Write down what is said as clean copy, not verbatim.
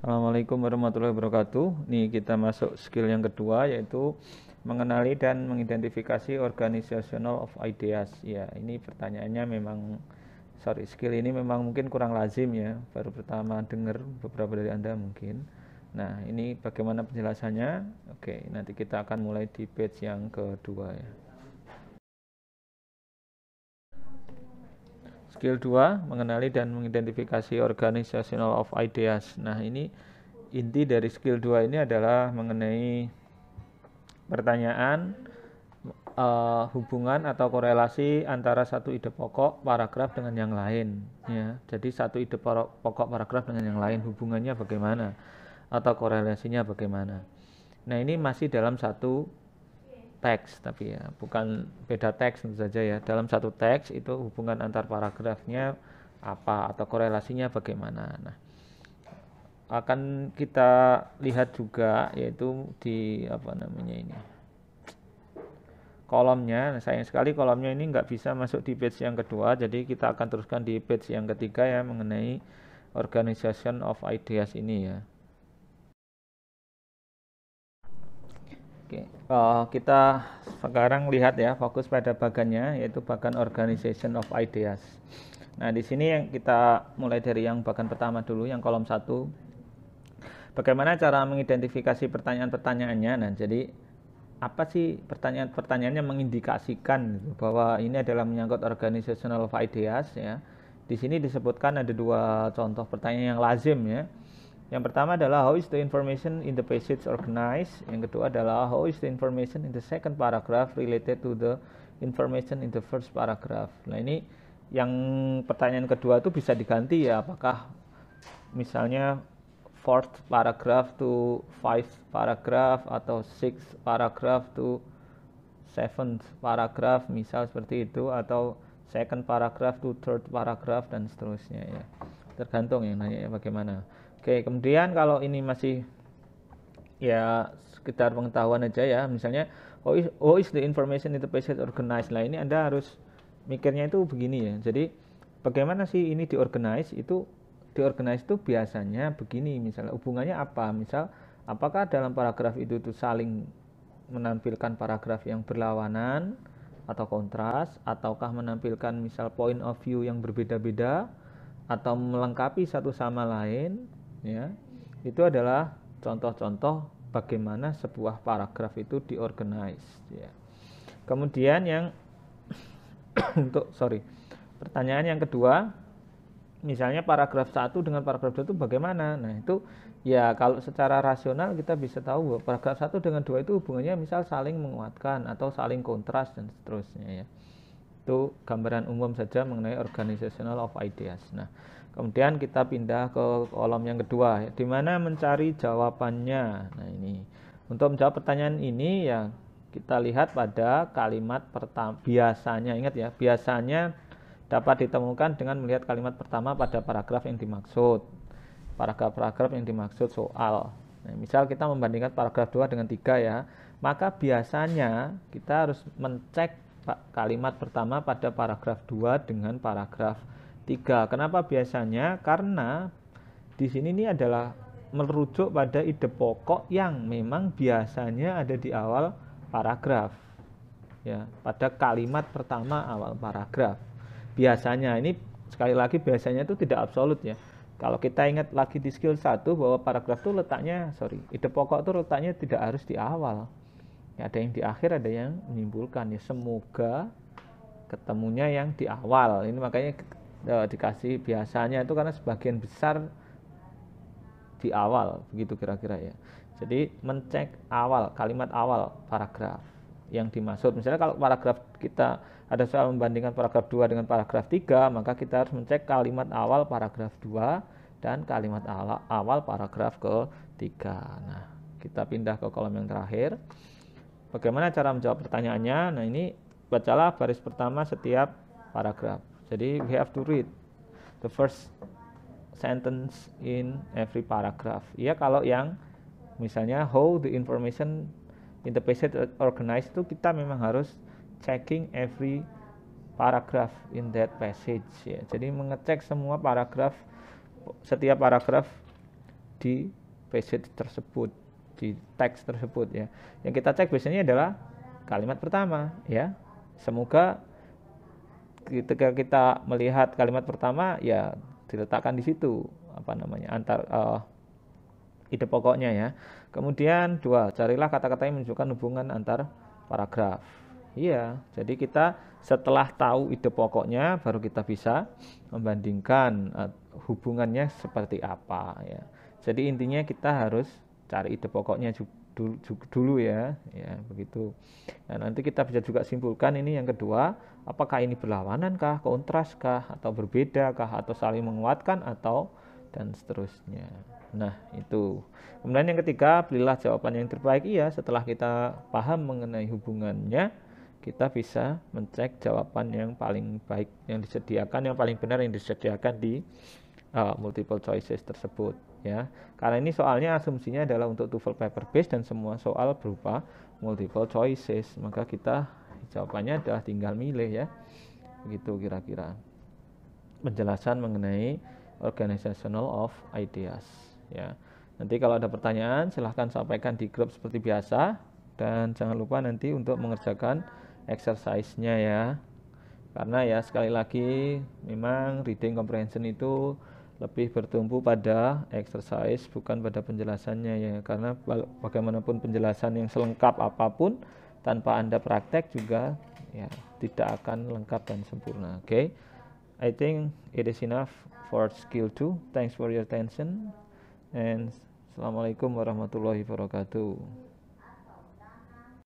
Assalamualaikum warahmatullahi wabarakatuh. Nih kita masuk skill yang kedua, yaitu mengenali dan mengidentifikasi organizational of ideas. Ya, ini pertanyaannya memang, skill ini memang mungkin kurang lazim ya. Baru pertama dengar beberapa dari Anda mungkin. Nah, ini bagaimana penjelasannya? Oke, nanti kita akan mulai di page yang kedua ya. Skill 2, mengenali dan mengidentifikasi organizational of ideas. Nah, ini inti dari skill 2 ini adalah mengenai pertanyaan hubungan atau korelasi antara satu ide pokok paragraf dengan yang lain ya. Jadi satu ide pokok paragraf dengan yang lain hubungannya bagaimana atau korelasinya bagaimana. Nah, ini masih dalam satu teks, tapi ya bukan beda teks tentu saja ya. Dalam satu teks itu hubungan antar paragrafnya apa atau korelasinya bagaimana. Nah, akan kita lihat juga yaitu di ini kolomnya. Nah, sayang sekali kolomnya ini nggak bisa masuk di page yang kedua, jadi kita akan teruskan di page yang ketiga ya, mengenai organization of ideas ini ya. Oke, kita sekarang lihat ya, fokus pada bagannya, yaitu bagan organization of ideas. Nah, di sini yang kita mulai dari yang bagan pertama dulu, yang kolom 1. Bagaimana cara mengidentifikasi pertanyaan-pertanyaannya? Nah, jadi apa sih pertanyaan-pertanyaannya mengindikasikan gitu, bahwa ini adalah menyangkut organizational of ideas ya. Di sini disebutkan ada dua contoh pertanyaan yang lazim ya. Yang pertama adalah how is the information in the passage organized. Yang kedua adalah how is the information in the second paragraph related to the information in the first paragraph. Nah, ini yang pertanyaan kedua itu bisa diganti ya, apakah misalnya fourth paragraph to fifth paragraph atau sixth paragraph to seventh paragraph, misal seperti itu, atau second paragraph to third paragraph dan seterusnya ya. Tergantung yang nanya bagaimana. Oke, kemudian kalau ini masih ya sekitar pengetahuan aja ya, misalnya how is the information in the passage organized. Lah, ini Anda harus mikirnya itu begini ya. Jadi bagaimana sih ini diorganize? Itu diorganize itu biasanya begini, misalnya hubungannya apa? Misal apakah dalam paragraf itu saling menampilkan paragraf yang berlawanan atau kontras, ataukah menampilkan misal point of view yang berbeda-beda atau melengkapi satu sama lain ya. Itu adalah contoh-contoh bagaimana sebuah paragraf itu diorganize ya. Kemudian yang pertanyaan yang kedua, misalnya paragraf 1 dengan paragraf 2 itu bagaimana? Nah, itu ya kalau secara rasional kita bisa tahu bahwa paragraf 1 dengan 2 itu hubungannya misal saling menguatkan atau saling kontras dan seterusnya ya. Itu gambaran umum saja mengenai organizational of ideas. Nah, kemudian kita pindah ke kolom yang kedua, di mana mencari jawabannya. Nah, ini untuk menjawab pertanyaan ini ya kita lihat pada kalimat pertama. Biasanya, ingat ya, biasanya dapat ditemukan dengan melihat kalimat pertama pada paragraf yang dimaksud. Paragraf-paragraf yang dimaksud soal. Nah, misal kita membandingkan paragraf 2 dengan 3 ya, maka biasanya kita harus mencek kalimat pertama pada paragraf 2 dengan paragraf 3. Kenapa biasanya? Karena di sini ini adalah merujuk pada ide pokok yang memang biasanya ada di awal paragraf. Ya, pada kalimat pertama awal paragraf. Biasanya ini sekali lagi biasanya itu tidak absolut ya. Kalau kita ingat lagi di skill 1 bahwa paragraf itu letaknya, ide pokok itu letaknya tidak harus di awal. Ya, ada yang di akhir, ada yang menyimpulkan ya. Semoga ketemunya yang di awal. Ini makanya dikasih biasanya itu karena sebagian besar di awal, begitu kira-kira ya. Jadi mencek awal, kalimat awal paragraf yang dimaksud. Misalnya kalau paragraf kita ada soal membandingkan paragraf 2 dengan paragraf 3, maka kita harus mencek kalimat awal paragraf 2 dan kalimat awal paragraf ke-3. Nah, kita pindah ke kolom yang terakhir. Bagaimana cara menjawab pertanyaannya? Nah, ini bacalah baris pertama setiap paragraf. Jadi we have to read the first sentence in every paragraph. Ya, kalau yang misalnya how the information in the passage organized itu kita memang harus checking every paragraph in that passage ya. Jadi mengecek semua paragraf, setiap paragraf di passage tersebut, di teks tersebut ya. Yang kita cek biasanya adalah kalimat pertama ya. Semoga ketika kita melihat kalimat pertama ya diletakkan di situ apa namanya ide pokoknya ya. Kemudian dua, carilah kata-kata yang menunjukkan hubungan antar paragraf. Iya, jadi kita setelah tahu ide pokoknya baru kita bisa membandingkan hubungannya seperti apa ya. Jadi intinya kita harus cari ide pokoknya dulu ya begitu. Nah, nanti kita bisa juga simpulkan ini yang kedua, apakah ini berlawanan kah, kontras kah, atau berbeda kah, atau saling menguatkan, atau dan seterusnya. Nah, itu. Kemudian yang ketiga, pilihlah jawaban yang terbaik. Iya, setelah kita paham mengenai hubungannya, kita bisa mencek jawaban yang paling baik yang disediakan, yang paling benar yang disediakan di multiple choices tersebut ya. Karena ini soalnya asumsinya adalah untuk TOEFL paper based dan semua soal berupa multiple choices, maka kita jawabannya adalah tinggal milih ya. Begitu kira-kira penjelasan mengenai organizational of ideas ya. Nanti kalau ada pertanyaan silahkan sampaikan di grup seperti biasa, dan jangan lupa nanti untuk mengerjakan exercise-nya ya. Karena ya sekali lagi memang reading comprehension itu lebih bertumpu pada exercise bukan pada penjelasannya ya. Karena bagaimanapun penjelasan yang selengkap apapun tanpa Anda praktek juga ya tidak akan lengkap dan sempurna. Okay? I think it is enough for skill 2. Thanks for your attention and Assalamualaikum warahmatullahi wabarakatuh.